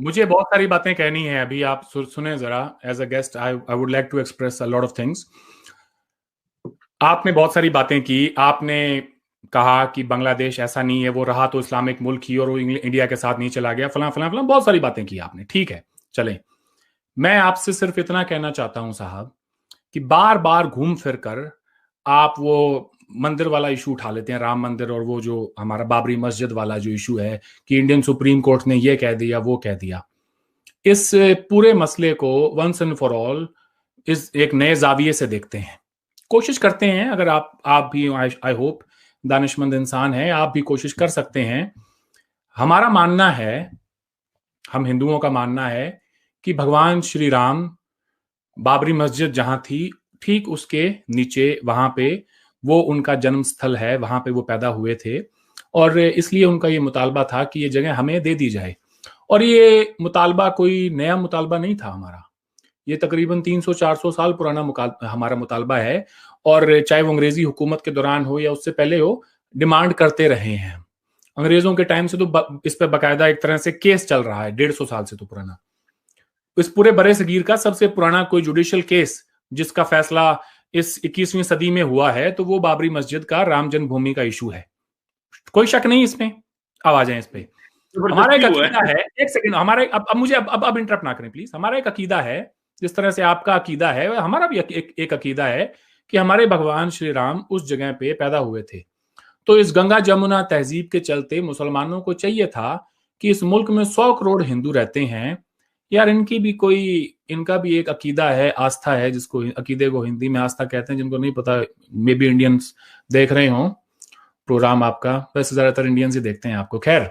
मुझे बहुत सारी बातें कहनी है अभी, आप सुने जरा। As a guest I would like to express a lot of things. आपने बहुत सारी बातें की। आपने कहा कि बांग्लादेश ऐसा नहीं है, वो रहा तो इस्लामिक मुल्क ही और वो इंडिया के साथ नहीं चला गया, फला फला फला, बहुत सारी बातें की आपने। ठीक है, चलें। मैं आपसे सिर्फ इतना कहना चाहता हूं साहब कि बार बार घूम फिर कर आप वो मंदिर वाला इशू उठा लेते हैं, राम मंदिर, और वो जो हमारा बाबरी मस्जिद वाला जो इशू है कि इंडियन सुप्रीम कोर्ट ने ये कह दिया वो कह दिया। इस पूरे मसले को वंस एंड फॉर ऑल इस एक नए जाविये से देखते हैं, कोशिश करते हैं। अगर आप भी, आई होप, दानिशमंद इंसान हैं, आप भी कोशिश कर सकते हैं। हमारा मानना है, हम हिंदुओं का मानना है कि भगवान श्री राम, बाबरी मस्जिद जहां थी ठीक उसके नीचे, वहां पे वो उनका जन्म स्थल है, वहां पे वो पैदा हुए थे, और इसलिए उनका ये मुतालबा था कि ये जगह हमें दे दी जाए। और ये मुतालबा कोई नया मुतालबा नहीं था हमारा, ये तकरीबन 300-400 साल पुराना हमारा मुतालबा है। और चाहे वो अंग्रेजी हुकूमत के दौरान हो या उससे पहले हो, डिमांड करते रहे हैं। अंग्रेजों के टाइम से तो इस पर बाकायदा एक तरह से केस चल रहा है, 150 साल से तो पुराना। इस पूरे बड़े सगीर का सबसे पुराना कोई जुडिशियल केस जिसका फैसला इस 21वीं सदी में हुआ है, तो वो बाबरी मस्जिद का, राम जन्मभूमि का इशू है। कोई शक नहीं इसमें। अब आ जाए इस पे। हमारा एक अकीदा है, एक सेकंड, हमारा अब मुझे अब इंटरप्ट ना करें प्लीज। हमारा एक अकीदा है, जिस तरह से आपका अकीदा है, हमारा भी एक अकीदा है कि हमारे भगवान श्री राम उस जगह पे पैदा हुए थे। तो इस गंगा जमुना तहजीब के चलते मुसलमानों को चाहिए था कि इस मुल्क में 100 करोड़ हिंदू रहते हैं यार, इनकी भी कोई, इनका भी एक अकीदा है, आस्था है, जिसको अकीदे को हिंदी में आस्था कहते हैं। जिनको नहीं पता, मे बी इंडियंस देख रहे हो प्रोग्राम आपका, वैसे ज्यादातर इंडियंस ही देखते हैं आपको, खैर।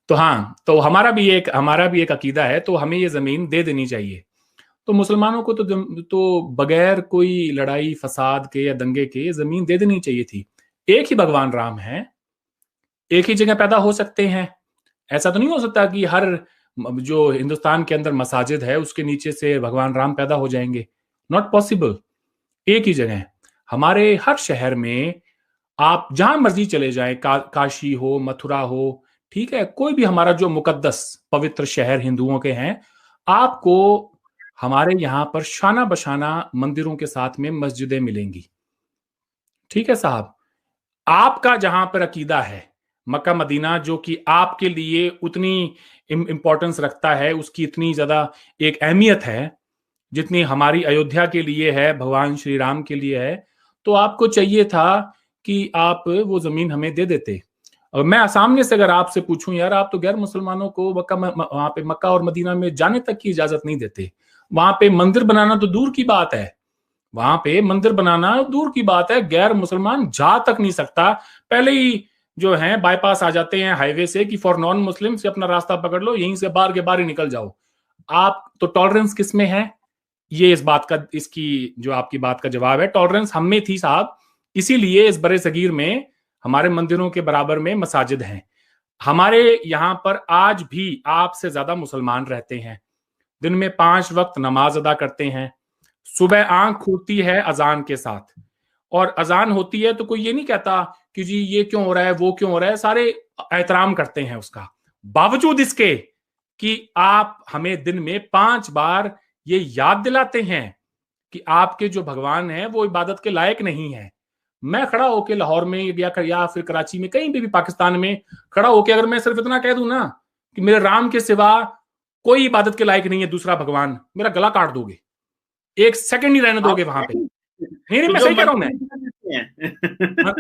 तो हाँ, तो हमारा भी एक अकीदा है, तो हमें ये जमीन दे देनी चाहिए। तो मुसलमानों को तो बगैर कोई लड़ाई फसाद के या दंगे के जमीन दे देनी चाहिए थी। एक ही भगवान राम है, एक ही जगह पैदा हो सकते हैं। ऐसा तो नहीं हो सकता कि हर जो हिंदुस्तान के अंदर मसाजिद है उसके नीचे से भगवान राम पैदा हो जाएंगे। Not possible. एक ही जगह हमारे हर शहर में, आप जहां मर्जी चले जाएं, काशी हो, मथुरा हो, ठीक है, कोई भी हमारा जो मुकद्दस पवित्र शहर हिंदुओं के हैं, आपको हमारे यहां पर शाना बशाना मंदिरों के साथ में मस्जिदें मिलेंगी। ठीक है साहब, आपका जहां पर अकीदा है मक्का मदीना, जो कि आपके लिए उतनी इंपॉर्टेंस रखता है, उसकी इतनी ज्यादा एक अहमियत है जितनी हमारी अयोध्या के लिए है, भगवान श्री राम के लिए है, तो आपको चाहिए था कि आप वो जमीन हमें दे देते। और मैं सामने से अगर आपसे पूछूं, यार आप तो गैर मुसलमानों को वहां पे मक्का और मदीना में जाने तक की इजाजत नहीं देते, वहां पे मंदिर बनाना तो दूर की बात है, वहां पे मंदिर बनाना दूर की बात है, गैर मुसलमान जा तक नहीं सकता। पहले ही जो है बाईपास आ जाते हैं हाईवे से कि फॉर नॉन मुस्लिम से अपना रास्ता पकड़ लो, यहीं से बाहर के बाहर ही निकल जाओ। आप तो टॉलरेंस किस में है? ये इस बात का, इसकी जो आपकी बात का जवाब है, टॉलरेंस हम में थी साहब। इसीलिए इस बड़े सगीर में हमारे मंदिरों के बराबर में मसाजिद हैं। हमारे यहां पर आज भी आपसे ज्यादा मुसलमान रहते हैं, दिन में 5 वक्त नमाज अदा करते हैं, सुबह आंख खुलती है अजान के साथ, और अजान होती है तो कोई ये नहीं कहता कि जी ये क्यों हो रहा है, वो क्यों हो रहा है, सारे एहतराम करते हैं उसका। बावजूद इसके कि आप हमें दिन में 5 बार ये याद दिलाते हैं कि आपके जो भगवान हैं वो इबादत के लायक नहीं है। मैं खड़ा होकर लाहौर में या फिर कराची में, कहीं भी पाकिस्तान में खड़ा होकर अगर मैं सिर्फ इतना कह दूं ना कि मेरे राम के सिवा कोई इबादत के लायक नहीं है दूसरा भगवान, मेरा गला काट दोगे, एक सेकंड नहीं रहने दोगे वहां पे। नहीं, मैं सही कह रहा हूं। मैं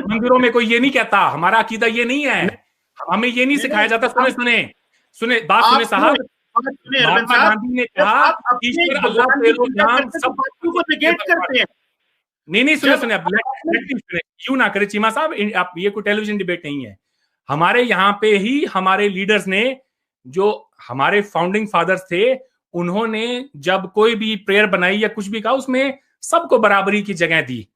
मंदिरों में कोई ये नहीं कहता, हमारा अकीदा ये नहीं है, हमें ये नहीं सिखाया जाता। सुने बात सुने साहब, महात्मा गांधी ने कहा ईश्वर अल्लाह तेरो नाम सब को नेगेट करते हैं। नहीं सुने यूं ना करे चीमा साहब, आप ये कोई टेलीविजन डिबेट नहीं है। हमारे यहाँ पे ही हमारे लीडर्स ने, जो हमारे फाउंडिंग फादर्स थे, उन्होंने जब कोई भी प्रेयर बनाई या कुछ भी कहा, उसमें सबको बराबरी की जगह दी।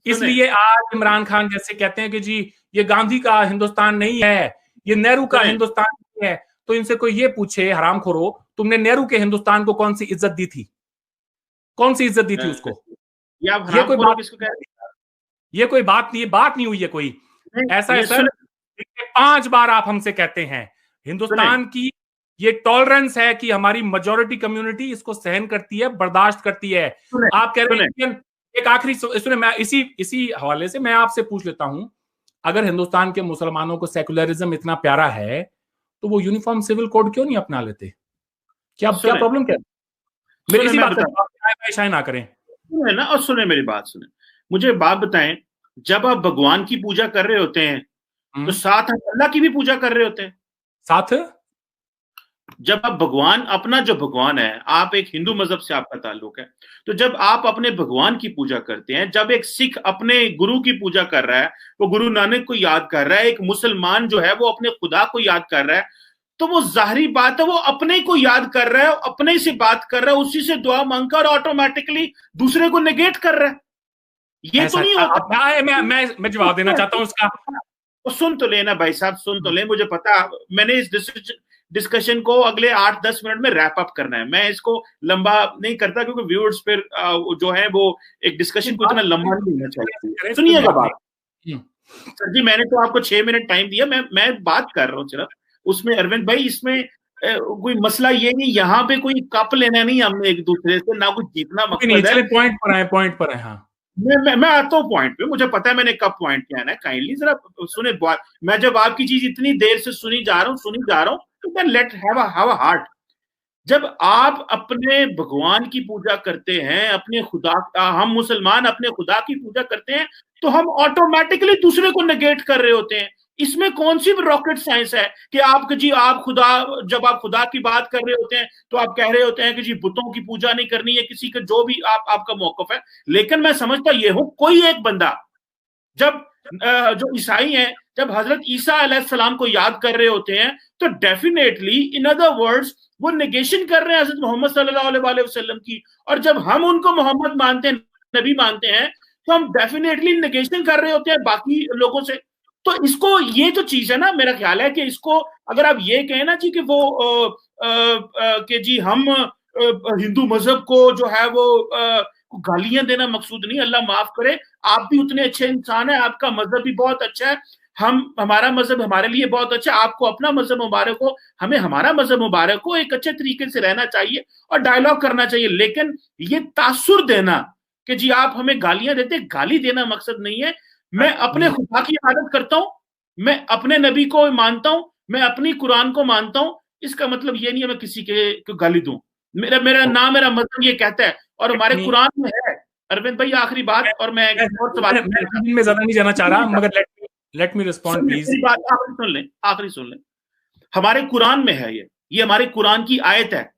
इसलिए आज इमरान खान जैसे कहते हैं कि जी ये गांधी का हिंदुस्तान नहीं है, ये नेहरू का हिंदुस्तान नहीं है, तो इनसे कोई ये पूछे, हरामखोरो, तुमने नेहरू के हिंदुस्तान को कौन सी इज्जत दी थी? कौन सी इज्जत दी थी उसको? ये कोई बात नहीं हुई है कोई। ऐसा है सर, 5 बार आप हमसे कहते हैं हिंदुस्तान की ये टॉलरेंस है कि हमारी मेजॉरिटी कम्युनिटी इसको सहन करती है, बर्दाश्त करती है। आप कह रहे हैं, एक आखिरी सुने, मैं इसी हवाले से मैं आपसे पूछ लेता हूं, अगर हिंदुस्तान के मुसलमानों को सेकुलरिज्म इतना प्यारा है तो वो यूनिफॉर्म सिविल कोड क्यों नहीं अपना लेते? क्या प्रॉब्लम क्या है? मेरी इसी बात पे ना करें। सुने ना, और सुने मेरी बात, सुने, मुझे बात बताएं, जब आप भगवान की पूजा कर रहे होते हैं तो साथ आप अल्लाह की भी पूजा कर रहे होते हैं। साथ जब आप भगवान, अपना जो भगवान है, आप एक हिंदू मजहब से आपका ताल्लुक है, तो जब आप अपने भगवान की पूजा करते हैं, जब एक सिख अपने गुरु की पूजा कर रहा है, वो गुरु नानक को याद कर रहा है, एक मुसलमान जो है वो अपने खुदा को याद कर रहा है, तो वो जाहिरी बात है वो अपने को याद कर रहा है, अपने से बात कर रहा है, उसी से दुआ मांगकर और ऑटोमेटिकली दूसरे को नेगेट कर रहा है। ये तो नहीं होता। मैं जवाब देना चाहता हूं उसका। तो सुन तो लेना भाई साहब, सुन तो ले, मुझे पता, मैंने इस डिस्कशन को अगले 8-10 मिनट में रैप अप करना है, मैं इसको लंबा नहीं करता क्योंकि व्यूअर्स फिर जो है वो एक डिस्कशन को इतना लंबा नहीं होना चाहिए। सुनिएगा बात सर जी, मैंने तो आपको 6 मिनट टाइम दिया, मैं बात कर रहा हूँ सिर्फ उसमें। अरविंद भाई, इसमें कोई मसला ये नहीं, यहाँ पे कोई कप लेना नहीं हमने एक दूसरे से, ना कुछ जीतना मकसद है। पॉइंट पर है। हाँ, मैं आता हूँ पॉइंट पे, मुझे पता है मैंने कब पॉइंट किया है। काइंडली जरा सुने, मैं जब आपकी चीज इतनी देर से सुनी जा रहा हूँ तो then let have a heart. जब आप अपने भगवान की पूजा करते हैं, अपने खुदा, हम मुसलमान अपने खुदा की पूजा करते हैं, तो हम ऑटोमेटिकली दूसरे को नेगेट कर रहे होते हैं। इसमें कौन सी रॉकेट साइंस है कि आप जी, आप खुदा, जब आप खुदा की बात कर रहे होते हैं तो आप कह रहे होते हैं कि जी बुतों की पूजा नहीं करनी है, किसी का जो भी आपका मौकफ है। लेकिन मैं समझता ये हूं, कोई एक बंदा जब जो ईसाई हैं, जब हजरत ईसा अलैहिस्सलाम को याद कर रहे होते हैं तो डेफिनेटली, इन अदर वर्ड्स, वो नेगेशन कर रहे हैं हजरत मोहम्मद सल्लल्लाहु अलैहि वसल्लम की। और जब हम उनको मोहम्मद मानते हैं, नबी मानते हैं, तो हम डेफिनेटली नेगेशन कर रहे होते हैं बाकी लोगों से। तो इसको, ये जो चीज है ना, मेरा ख्याल है कि इसको अगर आप ये कहें ना जी कि वो कि जी हम हिंदू मजहब को जो है वो गालियां देना मकसूद नहीं, अल्लाह माफ करे, आप भी उतने अच्छे इंसान है, आपका मजहब भी बहुत अच्छा है, हमारा मजहब हमारे लिए बहुत अच्छा है, आपको अपना मजहब मुबारक हो, हमें हमारा मजहब मुबारक हो, एक अच्छे तरीके से रहना चाहिए और डायलॉग करना चाहिए। लेकिन ये तासुर देना कि जी आप हमें गालियां देते, गाली देना मकसद नहीं है। मैं अपने खुदा की इबादत करता हूं, मैं अपने नबी को मानता हूं, मैं अपनी कुरान को मानता हूं, इसका मतलब ये नहीं है मैं किसी के गाली दूं। मेरा नाम, मेरा मजहब ये कहता है और हमारे कुरान में है। अरविंद भाई आखिरी बात, और मैं ज्यादा नहीं जाना चाह रहा, मगर लेट मी रिस्पॉन्ड प्लीज। आखिरी सुन लें, हमारे कुरान में है ये हमारे कुरान की आयत है।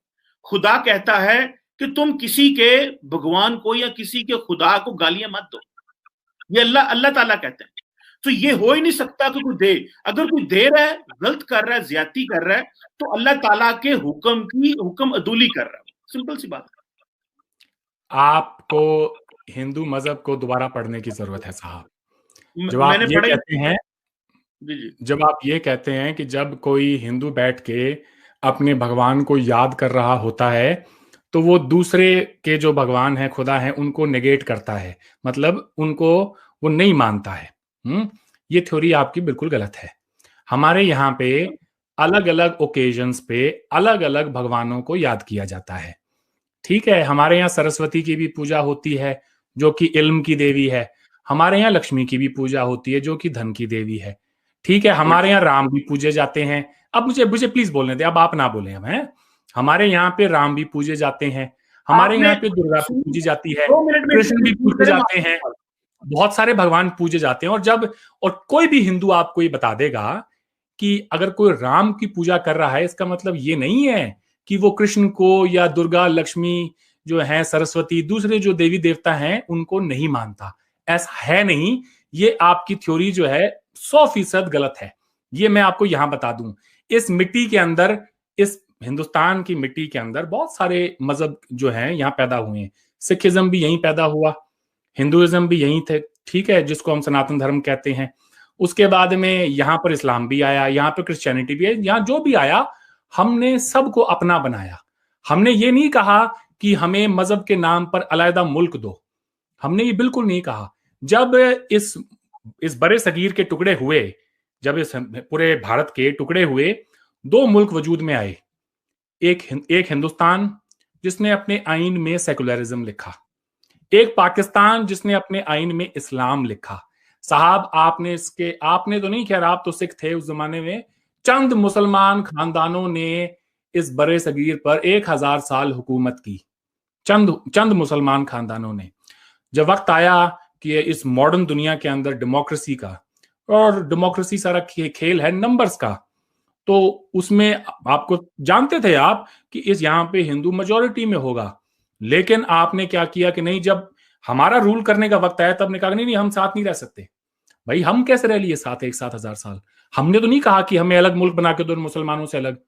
खुदा कहता है कि तुम किसी के भगवान को या किसी के खुदा को गालियां मत दो, ये अल्लाह ताला कहते हैं। तो ये हो ही नहीं सकता कि कोई दे, अगर कोई दे रहा है, गलत कर रहा है, ज्यादती कर रहा है, तो अल्लाह ताला के हुक्म अदूली कर रहा है। सिंपल सी बात। आपको हिंदू मजहब को दोबारा पढ़ने की जरूरत है साहब। जब आप ये कहते हैं, जब आप ये कहते हैं कि जब कोई हिंदू बैठ के अपने भगवान को याद कर रहा होता है तो वो दूसरे के जो भगवान है, खुदा है, उनको नेगेट करता है, मतलब उनको वो नहीं मानता है। ये थ्योरी आपकी बिल्कुल गलत है। हमारे यहाँ पे अलग अलग ओकेजन्स पे अलग अलग भगवानों को याद किया जाता है। ठीक है, हमारे यहाँ सरस्वती की भी पूजा होती है जो कि इल्म की देवी है। हमारे यहाँ लक्ष्मी की भी पूजा होती है जो कि धन की देवी है। ठीक है, हमारे यहाँ राम भी पूजे जाते हैं। अब मुझे मुझे प्लीज बोलने दे, अब आप ना बोले। हम हैं, हमारे यहाँ पे राम भी पूजे जाते हैं, हमारे यहाँ पे दुर्गा भी पूजी जाती है, कृष्ण भी पूजे जाते हैं, बहुत सारे भगवान पूजे जाते हैं। और कोई भी हिंदू आपको ये बता देगा कि अगर कोई राम की पूजा कर रहा है, इसका मतलब ये नहीं है कि वो कृष्ण को या दुर्गा, लक्ष्मी जो है, सरस्वती, दूसरे जो देवी देवता हैं उनको नहीं मानता। ऐसा है नहीं। ये आपकी थ्योरी जो है 100% गलत है। ये मैं आपको यहां बता दूं, इस मिट्टी के अंदर, इस हिंदुस्तान की मिट्टी के अंदर बहुत सारे मजहब जो हैं यहाँ पैदा हुए हैं। सिखिज्म भी यहीं पैदा हुआ, हिंदुइज्म भी यहीं थे, ठीक है, जिसको हम सनातन धर्म कहते हैं। उसके बाद में यहाँ पर इस्लाम भी आया, यहाँ पर क्रिश्चियनिटी भी है, यहाँ जो भी आया हमने सबको अपना बनाया। हमने ये नहीं कहा कि हमें मजहब के नाम पर अलग मुल्क दो, हमने ये बिल्कुल नहीं कहा। जब इस बड़े सगीर के टुकड़े हुए, जब इस पूरे भारत के टुकड़े हुए, 2 मुल्क वजूद में आए। एक हिंदुस्तान जिसने अपने आइन में सेकुलरिज्म लिखा, एक पाकिस्तान जिसने अपने आइन में इस्लाम लिखा। साहब आपने तो नहीं, खैर आप तो सिख थे उस जमाने में, चंद मुसलमान खानदानों ने इस बड़े सगीर पर 1000 साल हुकूमत की, चंद मुसलमान खानदानों ने। जब वक्त आया कि इस मॉडर्न दुनिया के अंदर डेमोक्रेसी का, और डेमोक्रेसी सारा खेल है नंबर्स का, तो उसमें आपको जानते थे आप कि इस यहां पे हिंदू मेजोरिटी में होगा, लेकिन आपने क्या किया कि नहीं, जब हमारा रूल करने का वक्त आया तब ने कहा नहीं नहीं हम साथ नहीं रह सकते। भाई हम कैसे रह लिए साथ एक साथ 1000 साल? हमने तो नहीं कहा कि हमें अलग मुल्क बना के दो मुसलमानों से अलग।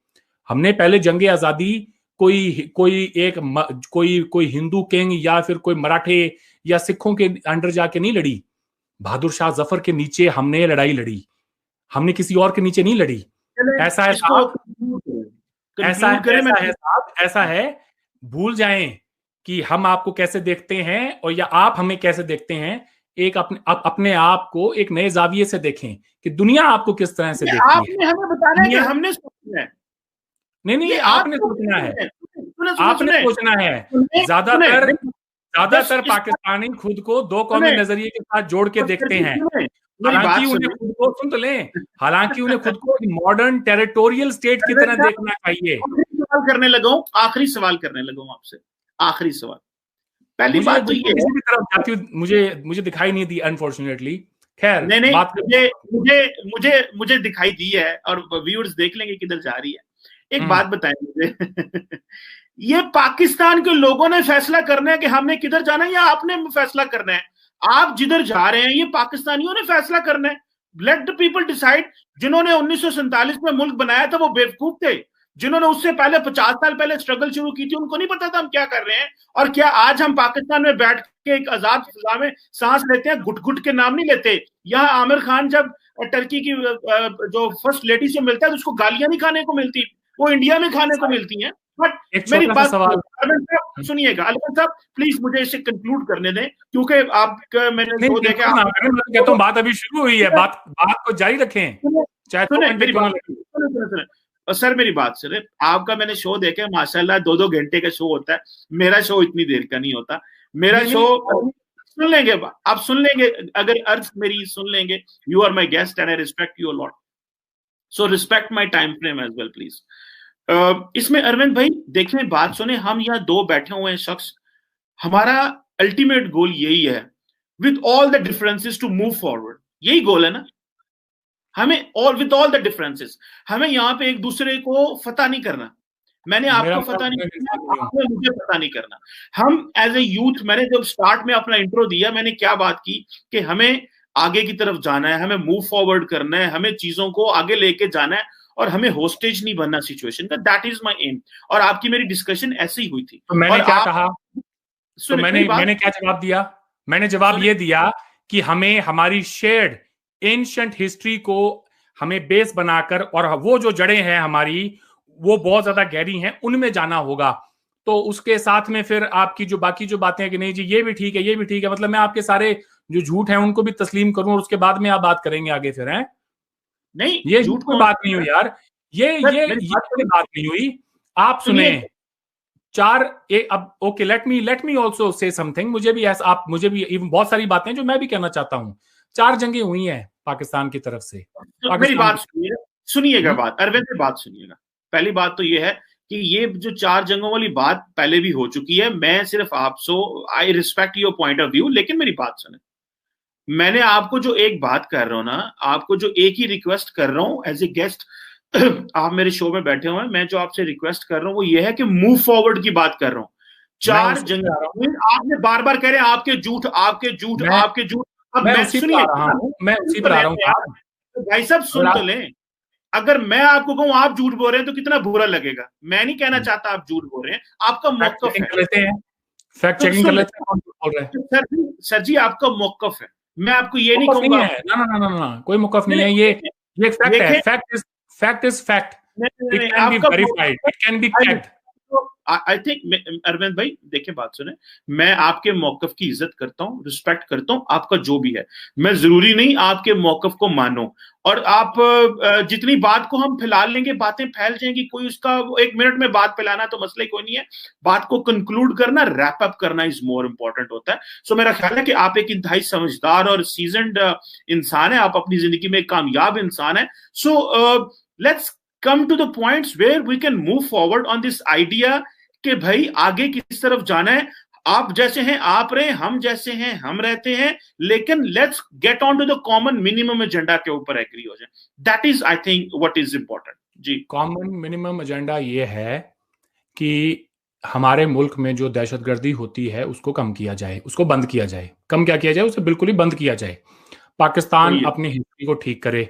हमने पहले जंगे आजादी कोई हिंदू किंग या फिर कोई मराठे या सिखों के अंडर जाके नहीं लड़ी। बहादुर शाह जफर के नीचे हमने लड़ाई लड़ी, हमने किसी और के नीचे नहीं लड़ी। ऐसा है साहब, ऐसा है, भूल जाएं कि हम आपको कैसे देखते हैं और या आप हमें कैसे देखते हैं। एक अपने आप को एक नए जाविये से देखें कि दुनिया आपको किस तरह से देखती है। आपने हमें बताना है कि हमने सोचना है। नहीं आपने सोचना है, आपने सोचना है। ज्यादातर पाकिस्तानी खुद को दो कौमी नजरिए के साथ जोड़ के देखते हैं। हालांकि उन्हें खुद को, सुन तो लें, हालांकि उन्हें खुद को मॉडर्न टेरिटोरियल स्टेट की तरह देखना चाहिए। आखिरी सवाल करने लगा आपसे, आखिरी सवाल। पहली बात तो ये किसी भी तरफ जाती मुझे दिखाई नहीं दी अनफॉर्चुनेटली। खैर नहीं बात मुझे दिखाई दी है और व्यूअर्स देख लेंगे किधर जा रही है। एक बात बताएं मुझे ये पाकिस्तान के लोगों ने फैसला करना है कि हमने किधर जाना है या आपने फैसला करना है? आप जिधर जा रहे हैं ये पाकिस्तानियों ने फैसला करना है। Let the people decide. जिन्होंने 1947 में मुल्क बनाया था वो बेवकूफ थे। जिन्होंने उससे पहले 50 साल पहले स्ट्रगल शुरू की थी उनको नहीं पता था हम क्या कर रहे हैं। और क्या आज हम पाकिस्तान में बैठ के एक आजाद फिजा में सांस लेते हैं, घुट घुट के नाम नहीं लेते। यहाँ आमिर खान जब टर्की की जो फर्स्ट लेडी से मिलता है तो उसको गालियां नहीं खाने को मिलती, वो इंडिया में खाने को मिलती हैं। बट मेरी बात सुनिएगा अलविदा साहब, प्लीज मुझे इसे कंक्लूड करने दें क्योंकि आप मैंने शो देखा, कहता हूं बात अभी शुरू हुई है, बात को जारी रखें। सर मेरी बात सुने, आपका मैंने शो देखा माशाल्लाह 2-2 घंटे का शो होता है। मेरा शो इतनी देर का नहीं होता। मेरा शो सुन लेंगे आप, सुन लेंगे अगर अर्ज मेरी सुन लेंगे। You are my guest and I respect you a lot, so respect my time frame as well please. इसमें अरविंद भाई देखें, बात सुने, हम यहाँ दो बैठे हुए हैं शख्स, हमारा अल्टीमेट गोल यही है with all the differences to move forward. यही गोल है ना हमें, और विद ऑल द डिफरेंसेस हमें यहाँ पे एक दूसरे को फतह नहीं करना। मैंने आपको फतह नहीं करना, आपने मुझे फतह नहीं करना। हम एज ए यूथ, मैंने जब स्टार्ट में अपना इंट्रो दिया मैंने क्या बात की कि हमें आगे की तरफ जाना है, हमें मूव फॉरवर्ड करना है, हमें चीजों को आगे लेके जाना है और हमें होस्टेज नहीं बनना सिचुएशन का। That is my aim. और आपकी मेरी डिस्कशन ऐसी ही हुई थी। तो मैंने क्या कहा, तो मैंने क्या जवाब दिया? मैंने जवाब ये दिया कि हमें हमारी शेयर्ड एंशिएंट हिस्ट्री को हमें बेस बनाकर, और वो जो जड़ें हैं हमारी वो बहुत ज्यादा गहरी हैं, उनमें जाना होगा। तो उसके साथ में फिर आपकी जो बाकी जो बातें हैं कि नहीं जी ये भी ठीक है, ये भी ठीक है, मतलब मैं आपके सारे जो झूठ हैं उनको भी तस्लीम करूं और उसके बाद में आप बात करेंगे आगे फिर, हैं? नहीं, ये झूठ कोई बात नहीं हुई यार, ये बात नहीं हुई। आप सुने अब okay, let me also say something. मुझे भी बहुत सारी बातें जो मैं भी कहना चाहता हूं। 4 जंगें हुई हैं पाकिस्तान की तरफ से। मेरी बात सुनिएगा बात अरविंद से बात सुनिएगा। पहली बात तो ये है कि ये जो 4 जंगों वाली बात पहले भी हो चुकी है। मैं सिर्फ I respect your point of view, लेकिन मेरी बात सुने। मैंने आपको जो एक बात कर रहा हूं ना, आपको जो एक ही रिक्वेस्ट कर रहा हूं एज ए गेस्ट, आप मेरे शो में बैठे हुए हैं, मैं जो आपसे रिक्वेस्ट कर रहा हूं वो ये है कि मूव फॉरवर्ड की बात कर रहा हूँ। 4 जंगें आपने बार बार कह रहे हैं आपके झूठ आपके झूठ आपके झूठ। अब मैं सुनिए, मैं उसी पर आ रहा हूं। भाई साहब सुन तो लें। अगर मैं आपको कहूं आप झूठ बोल रहे हैं तो कितना बुरा लगेगा। मैं नहीं कहना चाहता आप झूठ बोल रहे हैं, आपका मौकफ है। फैक्ट चेकिंग कर लेते हैं कौन बोल रहे हैं। सर जी आपका मौकफ है, मैं आपको ये नहीं कहूंगा। ना, कोई मौकफ नहीं है। ये फैक्ट है। Fact is fact. It can be verified, it can be checked. I think Arvind भाई देखिए बात सुने, मैं आपके मौकफ की इज्जत करता हूँ, रिस्पेक्ट करता हूँ, आपका जो भी है, मैं जरूरी नहीं आपके मौकफ को मानो, और आप जितनी बात को हम फैला लेंगे बातें फैल जाएंगी, कोई उसका 1 मिनट में बात फैलाना तो मसला ही कोई नहीं है, बात को कंक्लूड करना, रैप अप करना इज मोर इंपॉर्टेंट होता है। सो मेरा ख्याल है कि आप एक इंतहाई समझदार और सीजनड इंसान है, आप अपनी जिंदगी में एक कामयाब इंसान है। So let's come to the points where we can move forward on this idea कि भाई आगे किस तरफ जाना है। आप जैसे हैं आप रहे, हम जैसे हैं हम रहते हैं, लेकिन let's get on to the common minimum agenda के ऊपर एग्री हो जाए। That is I think what is important. जी, कॉमन मिनिमम एजेंडा ये है कि हमारे मुल्क में जो दहशतगर्दी होती है उसको कम किया जाए, उसको बंद किया जाए। कम क्या किया जाए, उसे बिल्कुल ही बंद किया जाए। पाकिस्तान अपनी हिस्ट्री को ठीक करे,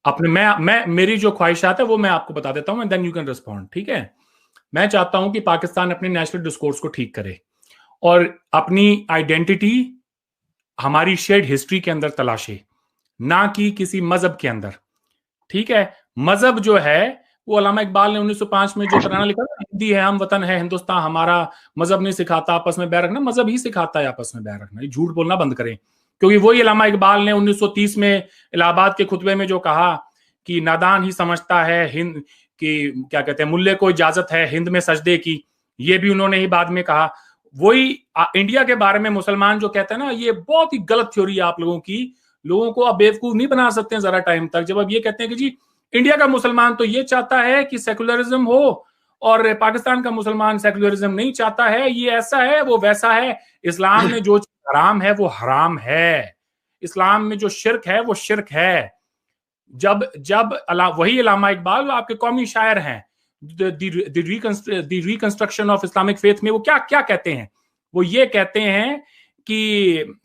अपने मैं मेरी जो ख्वाहिशात है वो मैं आपको बता देता हूं, and then you can respond, ठीक है। मैं चाहता हूं कि पाकिस्तान अपने नेशनल डिस्कोर्स को ठीक करे और अपनी आइडेंटिटी हमारी शेयर्ड हिस्ट्री के अंदर तलाशे, ना कि किसी मजहब के अंदर, ठीक है। मजहब जो है वो अल्लामा इकबाल ने 1905 में जो तराना लिखा था, हिंदी है हम वतन है हिंदुस्तान हमारा, मजहब नहीं सिखाता आपस में बैर रखना, मजहब ही सिखाता है आपस में बैर रखना। ये झूठ बोलना बंद करें, क्योंकि वही अल्लामा इकबाल ने 1930 में इलाहाबाद के खुतबे में जो कहा कि नादान ही समझता है हिंद की, क्या कहते हैं, मुल्ले को इजाजत है हिंद में सजदे की, ये भी उन्होंने ही बाद में कहा। वही इंडिया के बारे में मुसलमान जो कहते हैं ना, ये बहुत ही गलत थ्योरी है आप लोगों की, लोगों को आप बेवकूफ नहीं बना सकते हैं जरा टाइम तक, जब अब ये कहते हैं कि जी इंडिया का मुसलमान तो ये चाहता है कि सेकुलरिज्म हो और पाकिस्तान का मुसलमान सेकुलरिज्म नहीं चाहता है, ये ऐसा है वो वैसा है। इस्लाम में जो हराम है वो हराम है, इस्लाम में जो शिर्क है वो शिर्क है। जब जब वही अल्लामा इकबाल आपके कौमी शायर हैं, the reconstruction of Islamic faith में वो क्या क्या कहते हैं, वो ये कहते हैं कि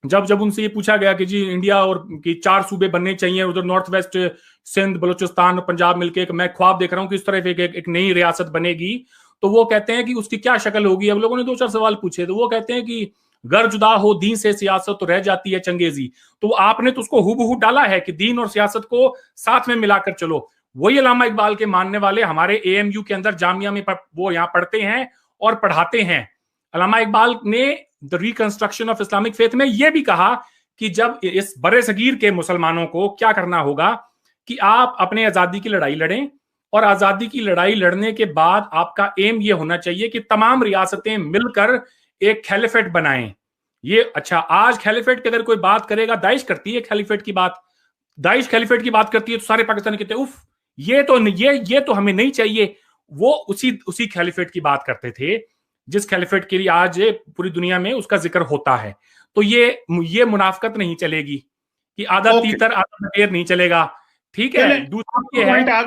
जब उनसे ये पूछा गया कि जी इंडिया और कि 4 सूबे बनने चाहिए, उधर नॉर्थ वेस्ट सिंध बलूचिस्तान पंजाब मिलके, मैं ख्वाब देख रहा हूँ कि इस तरह एक नई रियासत बनेगी, तो वो कहते हैं कि उसकी क्या शक्ल होगी। अब लोगों ने 2-4 सवाल पूछे, तो वो कहते हैं कि घर जुदा हो दीन से सियासत तो रह जाती है चंगेजी। तो आपने तो उसको हुबहू डाला है कि दीन और सियासत को साथ में मिलाकर चलो। वही अल्लामा इकबाल के मानने वाले हमारे AMU के अंदर जामिया में वो यहाँ पढ़ते हैं और पढ़ाते हैं। अल्लामा इकबाल ने the reconstruction of Islamic faith में यह भी कहा कि जब इस बड़े सगीर के मुसलमानों को क्या करना होगा कि आप अपने आजादी की लड़ाई लड़ें, और आजादी की लड़ाई लड़ने के बाद आपका एम यह होना चाहिए कि तमाम रियासतें मिलकर एक खैलिफेट बनाएं। ये अच्छा, आज खैलिफेट की अगर कोई बात करेगा, दाइश करती है खैलिफेट की बात, दाइश खैलिफेट की बात करती है तो सारे पाकिस्तानी कहते हैं उफ ये तो हमें नहीं चाहिए। वो उसी खैलिफेट की बात करते थे जिस खैलिफेट के लिए आज पूरी दुनिया में उसका जिक्र होता है। तो ये मुनाफकत नहीं चलेगी कि आधा तीतर आधा ढेर नहीं चलेगा, ठीक है। दूसरा ये है